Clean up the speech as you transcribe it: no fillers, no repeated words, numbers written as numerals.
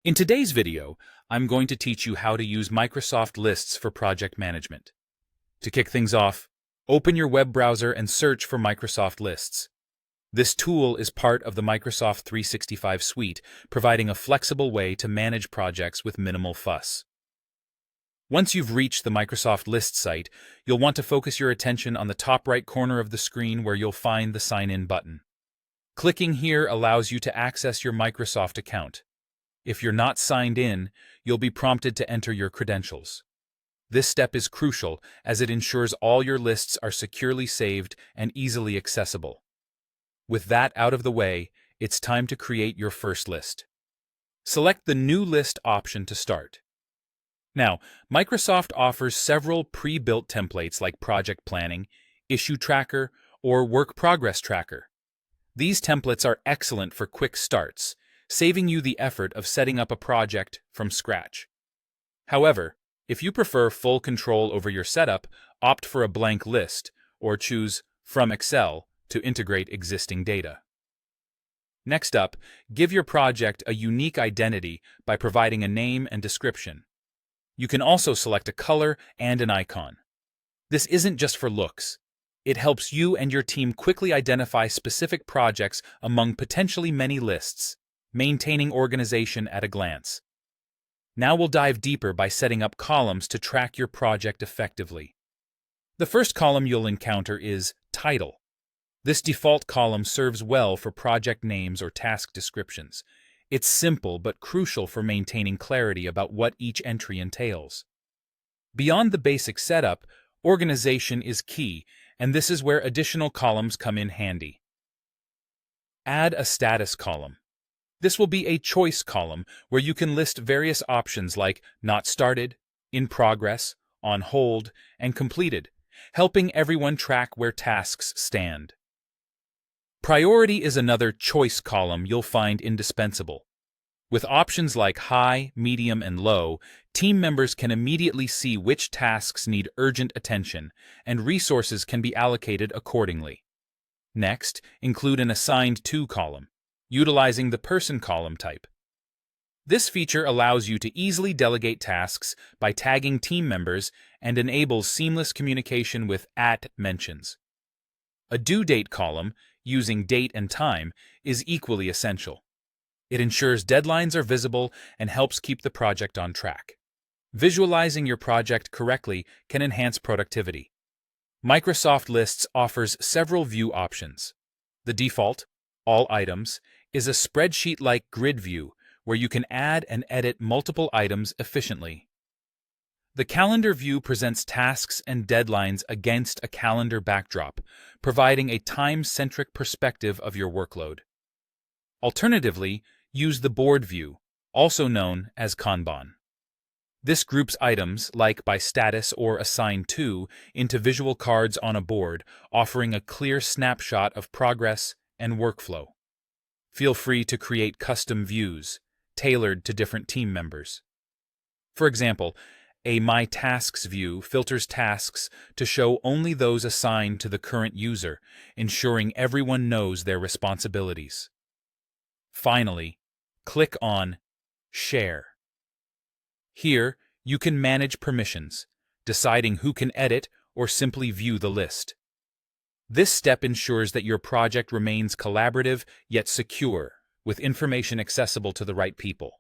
In today's video, I'm going to teach you how to use Microsoft Lists for project management. To kick things off, open your web browser and search for Microsoft Lists. This tool is part of the Microsoft 365 suite, providing a flexible way to manage projects with minimal fuss. Once you've reached the Microsoft Lists site, you'll want to focus your attention on the top right corner of the screen where you'll find the Sign In button. Clicking here allows you to access your Microsoft account. If you're not signed in, you'll be prompted to enter your credentials. This step is crucial as it ensures all your lists are securely saved and easily accessible. With that out of the way, it's time to create your first list. Select the New List option to start. Now, Microsoft offers several pre-built templates like Project Planning, Issue Tracker, or Work Progress Tracker. These templates are excellent for quick starts, saving you the effort of setting up a project from scratch. However, if you prefer full control over your setup, opt for a blank list or choose From Excel to integrate existing data. Next up, give your project a unique identity by providing a name and description. You can also select a color and an icon. This isn't just for looks. It helps you and your team quickly identify specific projects among potentially many lists, maintaining organization at a glance. Now we'll dive deeper by setting up columns to track your project effectively. The first column you'll encounter is Title. This default column serves well for project names or task descriptions. It's simple but crucial for maintaining clarity about what each entry entails. Beyond the basic setup, organization is key, and this is where additional columns come in handy. Add a status column. This will be a choice column where you can list various options like Not Started, In Progress, On Hold, and Completed, helping everyone track where tasks stand. Priority is another choice column you'll find indispensable. With options like High, Medium, and Low, team members can immediately see which tasks need urgent attention, and resources can be allocated accordingly. Next, include an Assigned To column, utilizing the Person column type. This feature allows you to easily delegate tasks by tagging team members and enables seamless communication with @mentions. A Due Date column, using date and time, is equally essential. It ensures deadlines are visible and helps keep the project on track. Visualizing your project correctly can enhance productivity. Microsoft Lists offers several view options. The default, All Items, is a spreadsheet-like grid view where you can add and edit multiple items efficiently. The Calendar view presents tasks and deadlines against a calendar backdrop, providing a time-centric perspective of your workload. Alternatively, use the Board view, also known as Kanban. This groups items, like by status or assigned to, into visual cards on a board, offering a clear snapshot of progress and workflow. Feel free to create custom views, tailored to different team members. For example, a My Tasks view filters tasks to show only those assigned to the current user, ensuring everyone knows their responsibilities. Finally, click on Share. Here, you can manage permissions, deciding who can edit or simply view the list. This step ensures that your project remains collaborative yet secure, with information accessible to the right people.